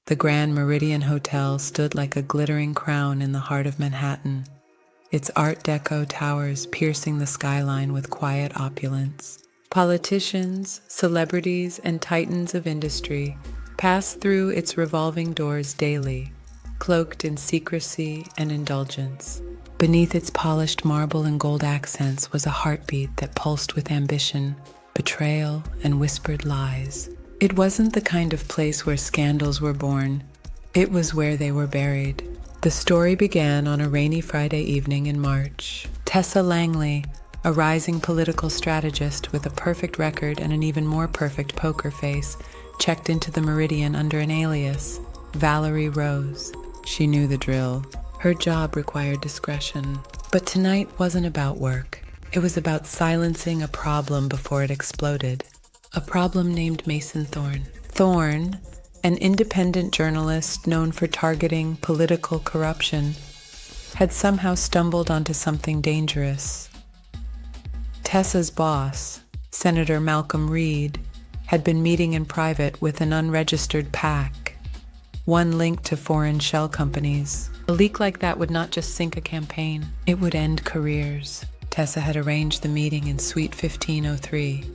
The Grand Meridian Hotel stood like a glittering crown in the heart of Manhattan, its Art Deco towers piercing the skyline with quiet opulence. Politicians, celebrities, and titans of industry pass through its revolving doors daily, cloaked in secrecy and indulgence. Beneath its polished marble and gold accents was a heartbeat that pulsed with ambition, betrayal, and whispered lies. It wasn't the kind of place where scandals were born. It was where they were buried. The story began on a rainy Friday evening in March. Tessa Langley, a rising political strategist with a perfect record and an even more perfect poker face, checked into the Meridian under an alias, Valerie Rose. She knew the drill. Her job required discretion. But tonight wasn't about work. It was about silencing a problem before it exploded. A problem named Mason Thorne. Thorne, an independent journalist known for targeting political corruption, had somehow stumbled onto something dangerous. Tessa's boss, Senator Malcolm Reed, had been meeting in private with an unregistered PAC, one linked to foreign shell companies. A leak like that would not just sink a campaign, it would end careers. Tessa had arranged the meeting in Suite 1503,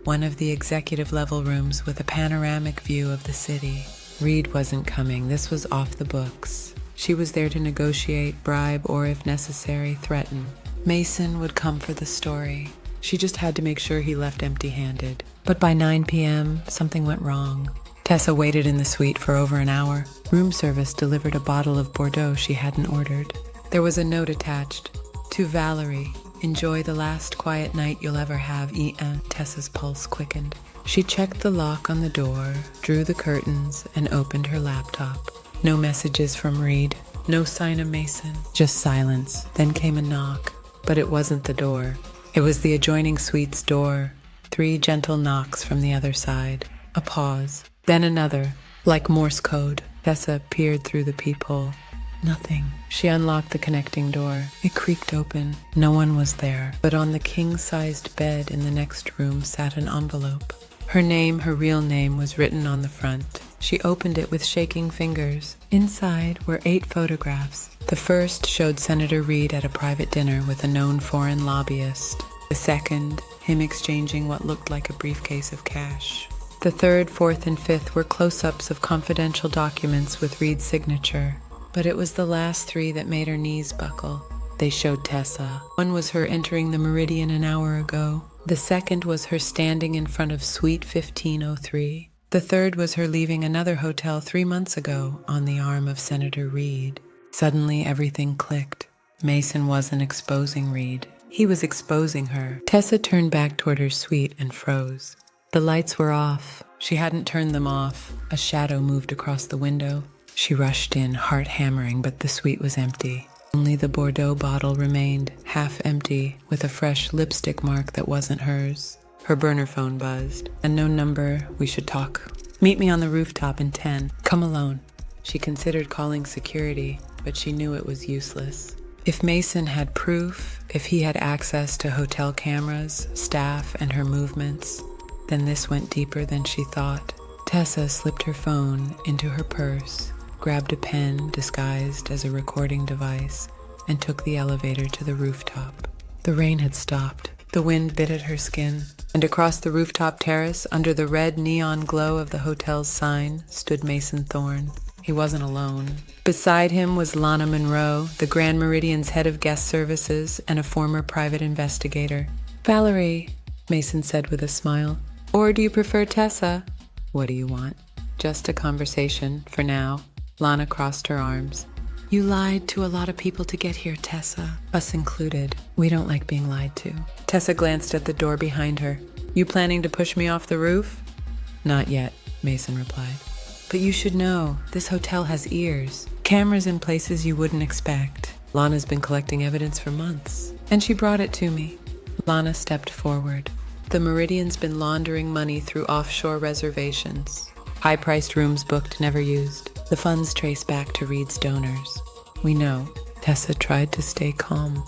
one of the executive-level rooms with a panoramic view of the city. Reed wasn't coming. This was off the books. She was there to negotiate, bribe, or if necessary, threaten. Mason would come for the story. She just had to make sure he left empty-handed. But by 9 p.m., something went wrong. Tessa waited in the suite for over an hour. Room service delivered a bottle of Bordeaux she hadn't ordered. There was a note attached. To Valerie, enjoy the last quiet night you'll ever have, E.N. Tessa's pulse quickened. She checked the lock on the door, drew the curtains, and opened her laptop. No messages from Reed. No sign of Mason. Just silence. Then came a knock. But it wasn't the door. It was the adjoining suite's door. 3 gentle knocks from the other side. A pause. Then another, like Morse code. Tessa peered through the peephole. Nothing. She unlocked the connecting door. It creaked open. No one was there. But on the king-sized bed in the next room sat an envelope. Her name, her real name, was written on the front. She opened it with shaking fingers. Inside were 8 photographs. The first showed Senator Reed at a private dinner with a known foreign lobbyist. The second, him exchanging what looked like a briefcase of cash. The third, fourth, and fifth were close-ups of confidential documents with Reed's signature. But it was the last 3 that made her knees buckle. They showed Tessa. One was her entering the Meridian an hour ago. The second was her standing in front of Suite 1503. The third was her leaving another hotel 3 months ago on the arm of Senator Reed. Suddenly everything clicked. Mason wasn't exposing Reed. He was exposing her. Tessa turned back toward her suite and froze. The lights were off. She hadn't turned them off. A shadow moved across the window. She rushed in, heart hammering, but the suite was empty. Only the Bordeaux bottle remained, half empty, with a fresh lipstick mark that wasn't hers. Her burner phone buzzed. Unknown number, we should talk. Meet me on the rooftop in 10. Come alone. She considered calling security, but she knew it was useless. If Mason had proof, if he had access to hotel cameras, staff, and her movements, then this went deeper than she thought. Tessa slipped her phone into her purse, grabbed a pen disguised as a recording device, and took the elevator to the rooftop. The rain had stopped. The wind bit at her skin, and across the rooftop terrace, under the red neon glow of the hotel's sign, stood Mason Thorne. He wasn't alone. Beside him was Lana Monroe, the Grand Meridian's head of guest services and a former private investigator. Valerie, Mason said with a smile. Or do you prefer Tessa? What do you want? Just a conversation, for now. Lana crossed her arms. You lied to a lot of people to get here, Tessa. Us included. We don't like being lied to. Tessa glanced at the door behind her. You planning to push me off the roof? Not yet, Mason replied. But you should know, this hotel has ears. Cameras in places you wouldn't expect. Lana's been collecting evidence for months. And she brought it to me. Lana stepped forward. The Meridian's been laundering money through offshore reservations. High-priced rooms booked, never used. The funds trace back to Reed's donors. We know. Tessa tried to stay calm.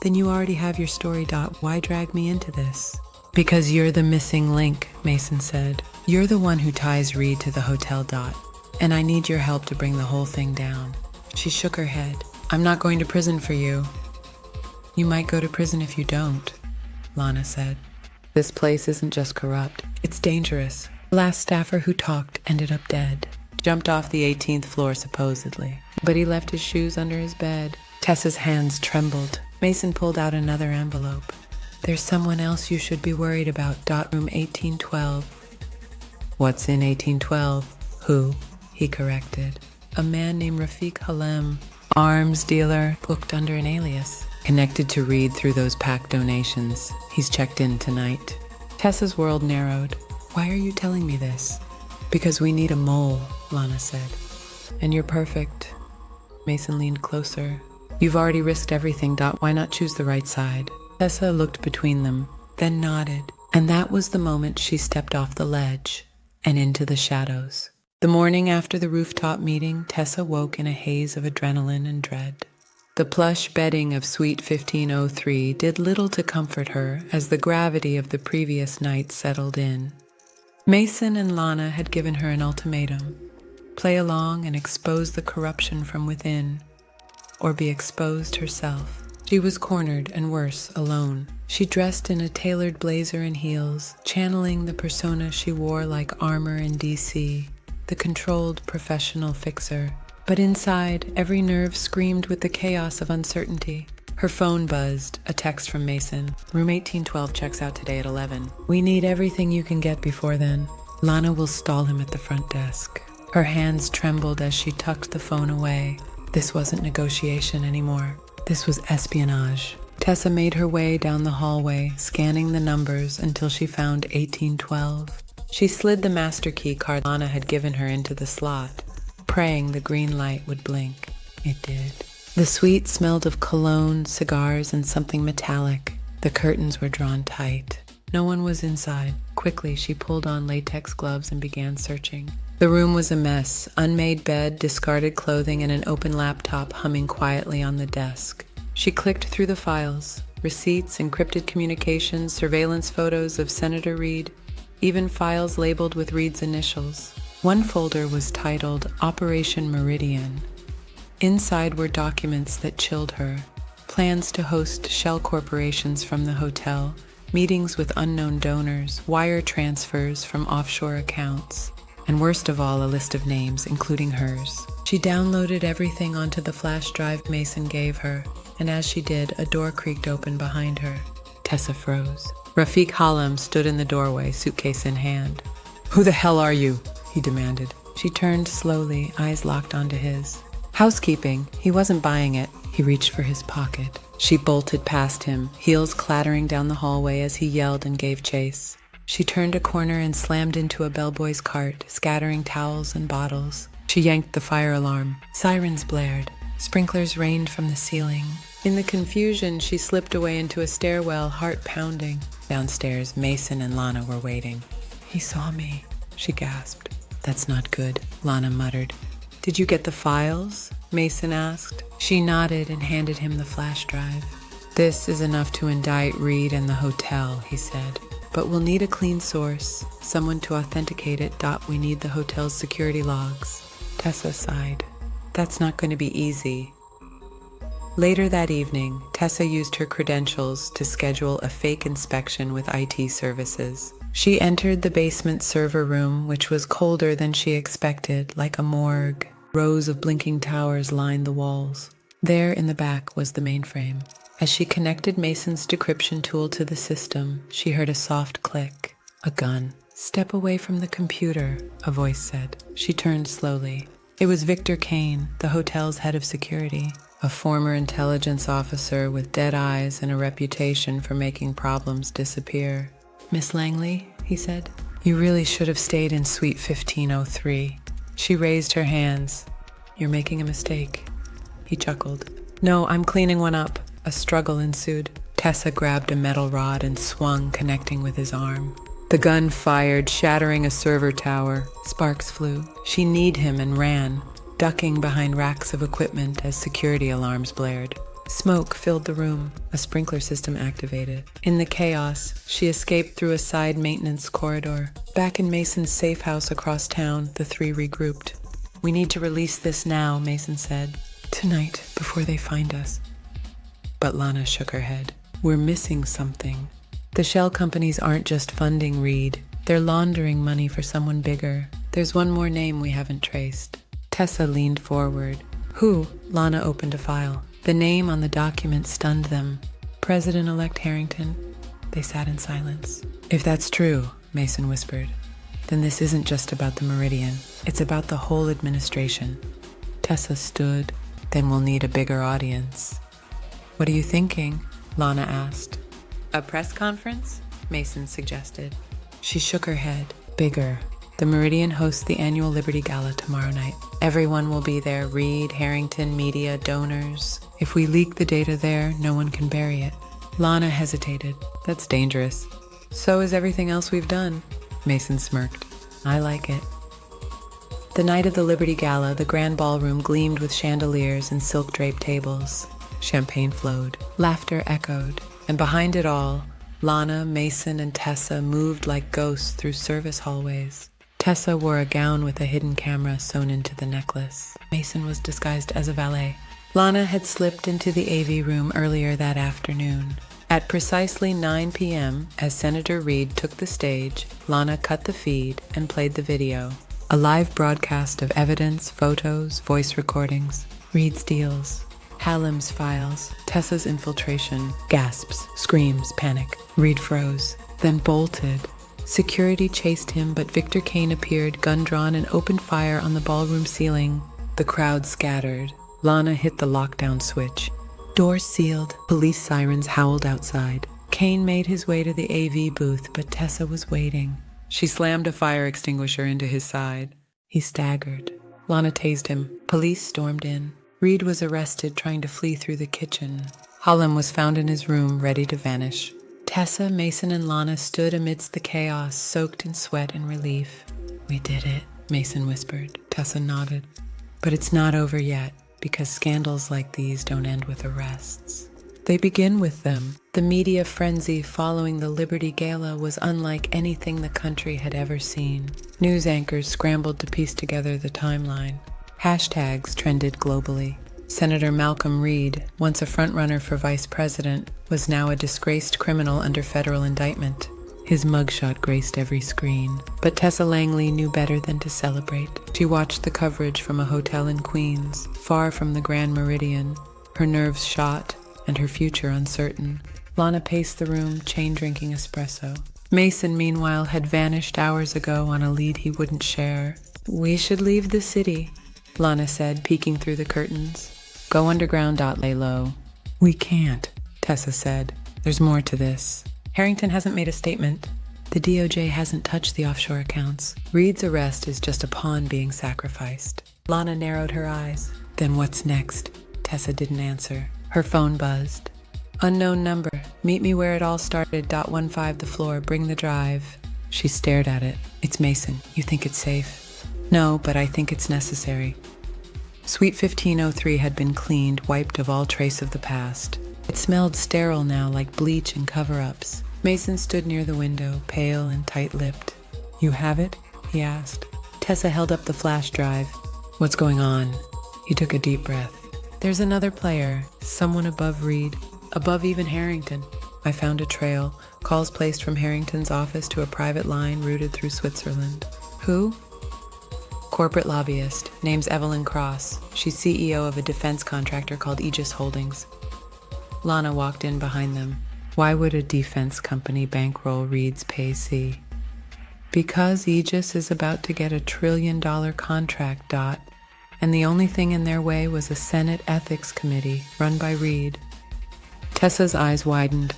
Then you already have your story, Dot. Why drag me into this? Because you're the missing link, Mason said. You're the one who ties Reed to the hotel, Dot. and I need your help to bring the whole thing down. She shook her head. I'm not going to prison for you. You might go to prison if you don't, Lana said. This place isn't just corrupt, it's dangerous. The last staffer who talked ended up dead. Jumped off the 18th floor, supposedly. But he left his shoes under his bed. Tessa's hands trembled. Mason pulled out another envelope. There's someone else you should be worried about. Room 1812. What's in 1812? Who? He corrected. A man named Rafiq Halem, arms dealer, booked under an alias. Connected to Reed through those PAC donations. He's checked in tonight. Tessa's world narrowed. Why are you telling me this? Because we need a mole, Lana said. And you're perfect. Mason leaned closer. You've already risked everything, Why not choose the right side? Tessa looked between them, then nodded. And that was the moment she stepped off the ledge and into the shadows. The morning after the rooftop meeting, Tessa woke in a haze of adrenaline and dread. The plush bedding of Suite 1503 did little to comfort her as the gravity of the previous night settled in. Mason and Lana had given her an ultimatum. Play along and expose the corruption from within, or be exposed herself. She was cornered and worse, alone. She dressed in a tailored blazer and heels, channeling the persona she wore like armor in DC, the controlled professional fixer. But inside, every nerve screamed with the chaos of uncertainty. Her phone buzzed, a text from Mason. Room 1812 checks out today at 11. We need everything you can get before then. Lana will stall him at the front desk. Her hands trembled as she tucked the phone away. This wasn't negotiation anymore. This was espionage. Tessa made her way down the hallway, scanning the numbers until she found 1812. She slid the master key card Lana had given her into the slot, praying the green light would blink. It did. The suite smelled of cologne, cigars, and something metallic. The curtains were drawn tight. No one was inside. Quickly, she pulled on latex gloves and began searching. The room was a mess. Unmade bed, discarded clothing, and an open laptop humming quietly on the desk. She clicked through the files. Receipts, encrypted communications, surveillance photos of Senator Reed, even files labeled with Reed's initials. One folder was titled Operation Meridian. Inside were documents that chilled her. Plans to host shell corporations from the hotel, meetings with unknown donors, wire transfers from offshore accounts, and worst of all, a list of names, including hers. She downloaded everything onto the flash drive Mason gave her, and as she did, a door creaked open behind her. Tessa froze. Rafiq Halem stood in the doorway, suitcase in hand. Who the hell are you? He demanded. She turned slowly, eyes locked onto his. Housekeeping. He wasn't buying it. He reached for his pocket. She bolted past him, heels clattering down the hallway as he yelled and gave chase. She turned a corner and slammed into a bellboy's cart, scattering towels and bottles. She yanked the fire alarm. Sirens blared. Sprinklers rained from the ceiling. In the confusion, she slipped away into a stairwell, heart pounding. Downstairs, Mason and Lana were waiting. He saw me, she gasped. That's not good, Lana muttered. Did you get the files? Mason asked. She nodded and handed him the flash drive. This is enough to indict Reed and the hotel, he said. But we'll need a clean source, someone to authenticate it. We need the hotel's security logs. Tessa sighed. That's not going to be easy. Later that evening, Tessa used her credentials to schedule a fake inspection with IT services. She entered the basement server room, which was colder than she expected, like a morgue. Rows of blinking towers lined the walls. There in the back was the mainframe. As she connected Mason's decryption tool to the system, she heard a soft click. A gun. Step away from the computer, a voice said. She turned slowly. It was Victor Kane, the hotel's head of security, a former intelligence officer with dead eyes and a reputation for making problems disappear. Miss Langley, he said, you really should have stayed in Suite 1503. She raised her hands. You're making a mistake. He chuckled. No, I'm cleaning one up. A struggle ensued. Tessa grabbed a metal rod and swung, connecting with his arm. The gun fired, shattering a server tower. Sparks flew. She kneed him and ran, ducking behind racks of equipment as security alarms blared. Smoke filled the room. A sprinkler system activated. In the chaos, she escaped through a side maintenance corridor. Back in Mason's safe house across town, the three regrouped. We need to release this now, Mason said. Tonight, before they find us. But Lana shook her head. We're missing something. The shell companies aren't just funding Reed. They're laundering money for someone bigger. There's one more name we haven't traced. Tessa leaned forward. Who? Lana opened a file. The name on the document stunned them. President-elect Harrington. They sat in silence. If that's true, Mason whispered, then this isn't just about the Meridian. It's about the whole administration. Tessa stood. Then we'll need a bigger audience. What are you thinking? Lana asked. A press conference? Mason suggested. She shook her head. Bigger. The Meridian hosts the annual Liberty Gala tomorrow night. Everyone will be there, Reed, Harrington, media, donors. If we leak the data there, no one can bury it. Lana hesitated. That's dangerous. So is everything else we've done. Mason smirked. I like it. The night of the Liberty Gala, the grand ballroom gleamed with chandeliers and silk-draped tables. Champagne flowed. Laughter echoed. And behind it all, Lana, Mason, and Tessa moved like ghosts through service hallways. Tessa wore a gown with a hidden camera sewn into the necklace. Mason was disguised as a valet. Lana had slipped into the AV room earlier that afternoon. At precisely 9 p.m., as Senator Reed took the stage, Lana cut the feed and played the video. A live broadcast of evidence, photos, voice recordings, Reed's deals, Hallam's files, Tessa's infiltration, gasps, screams, panic. Reed froze, then bolted. Security chased him, but Victor Kane appeared, gun drawn, and opened fire on the ballroom ceiling. The crowd scattered. Lana hit the lockdown switch. Doors sealed. Police sirens howled outside. Kane made his way to the AV booth, but Tessa was waiting. She slammed a fire extinguisher into his side. He staggered. Lana tased him. Police stormed in. Reed was arrested trying to flee through the kitchen. Hallam was found in his room, ready to vanish. Tessa, Mason, and Lana stood amidst the chaos, soaked in sweat and relief. We did it, Mason whispered. Tessa nodded. But it's not over yet, because scandals like these don't end with arrests. They begin with them. The media frenzy following the Liberty Gala was unlike anything the country had ever seen. News anchors scrambled to piece together the timeline. Hashtags trended globally. Senator Malcolm Reed, once a frontrunner for vice president, was now a disgraced criminal under federal indictment. His mugshot graced every screen. But Tessa Langley knew better than to celebrate. She watched the coverage from a hotel in Queens, far from the Grand Meridian, her nerves shot and her future uncertain. Lana paced the room, chain-drinking espresso. Mason, meanwhile, had vanished hours ago on a lead he wouldn't share. We should leave the city, Lana said, peeking through the curtains. Go underground. Lay low. We can't, Tessa said. There's more to this. Harrington hasn't made a statement. The DOJ hasn't touched the offshore accounts. Reed's arrest is just a pawn being sacrificed. Lana narrowed her eyes. Then what's next? Tessa didn't answer. Her phone buzzed. Unknown number. Meet me where it all started. .15 the floor. Bring the drive. She stared at it. It's Mason. You think it's safe? No, but I think it's necessary. Suite 1503 had been cleaned, wiped of all trace of the past. It smelled sterile now, like bleach and cover-ups. Mason stood near the window, pale and tight-lipped. You have it? He asked. Tessa held up the flash drive. What's going on? He took a deep breath. There's another player, someone above Reed, above even Harrington. I found a trail, calls placed from Harrington's office to a private line routed through Switzerland. Who? Corporate lobbyist, name's Evelyn Cross. She's CEO of a defense contractor called Aegis Holdings. Lana walked in behind them. Why would a defense company bankroll Reed's pay-see? Because Aegis is about to get $1 trillion contract, and the only thing in their way was a Senate ethics committee run by Reed. Tessa's eyes widened.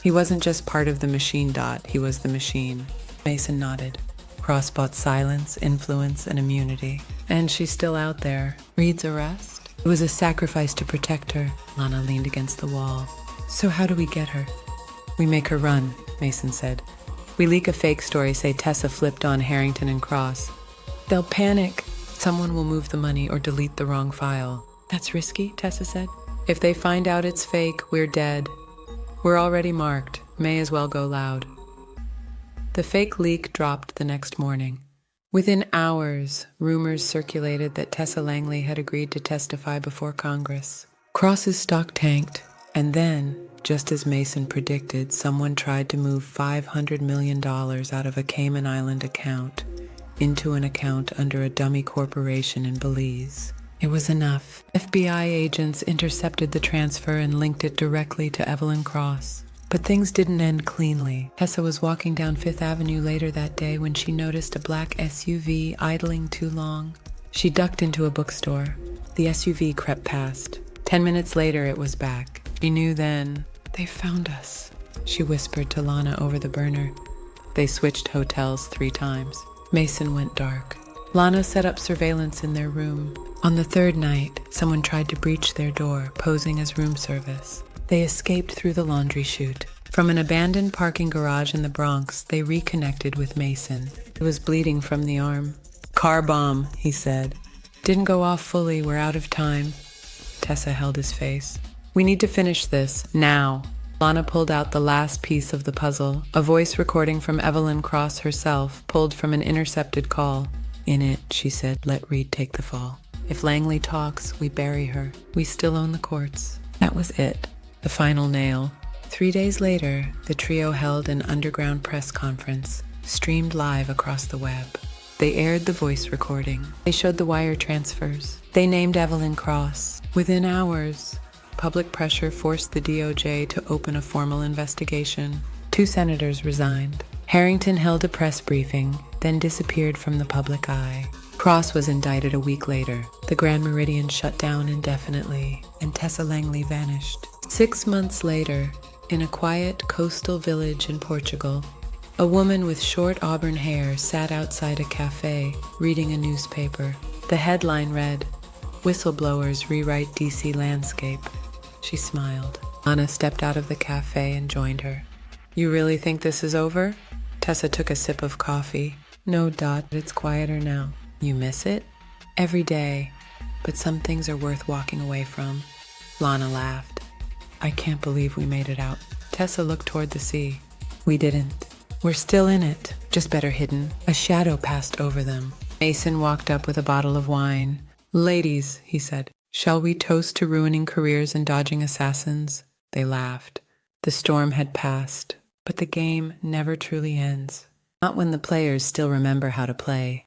He wasn't just part of the machine, he was the machine. Mason nodded. Cross bought silence, influence, and immunity. And she's still out there. Reed's arrest? It was a sacrifice to protect her. Lana leaned against the wall. So how do we get her? We make her run, Mason said. We leak a fake story, say Tessa flipped on Harrington and Cross. They'll panic. Someone will move the money or delete the wrong file. That's risky, Tessa said. If they find out it's fake, we're dead. We're already marked. May as well go loud. The fake leak dropped the next morning. Within hours, rumors circulated that Tessa Langley had agreed to testify before Congress. Cross's stock tanked, and then, just as Mason predicted, someone tried to move $500 million out of a Cayman Island account into an account under a dummy corporation in Belize. It was enough. FBI agents intercepted the transfer and linked it directly to Evelyn Cross. But things didn't end cleanly. Tessa was walking down Fifth Avenue later that day when she noticed a black SUV idling too long. She ducked into a bookstore. The SUV crept past. 10 minutes later, it was back. She knew then. "They found us," she whispered to Lana over the burner. They switched hotels 3 times. Mason went dark. Lana set up surveillance in their room. On the 3rd night, someone tried to breach their door, posing as room service. They escaped through the laundry chute. From an abandoned parking garage in the Bronx, they reconnected with Mason. He was bleeding from the arm. "Car bomb," he said. "Didn't go off fully, we're out of time." Tessa held his face. "We need to finish this, now." Lana pulled out the last piece of the puzzle, a voice recording from Evelyn Cross herself, pulled from an intercepted call. In it, she said, "Let Reed take the fall. If Langley talks, we bury her. We still own the courts." That was it. The final nail. 3 days later, the trio held an underground press conference, streamed live across the web. They aired the voice recording. They showed the wire transfers. They named Evelyn Cross. Within hours, public pressure forced the DOJ to open a formal investigation. 2 senators resigned. Harrington held a press briefing, then disappeared from the public eye. Cross was indicted a week later. The Grand Meridian shut down indefinitely, and Tessa Langley vanished. 6 months later, in a quiet coastal village in Portugal, a woman with short auburn hair sat outside a cafe, reading a newspaper. The headline read, "Whistleblowers Rewrite DC Landscape." She smiled. Anna stepped out of the cafe and joined her. "You really think this is over?" Tessa took a sip of coffee. "No, Dot, it's quieter now." "You miss it?" "Every day, but some things are worth walking away from." Lana laughed. "I can't believe we made it out." Tessa looked toward the sea. "We didn't. We're still in it, just better hidden." A shadow passed over them. Mason walked up with a bottle of wine. "Ladies," he said, "shall we toast to ruining careers and dodging assassins?" They laughed. The storm had passed, but the game never truly ends. Not when the players still remember how to play.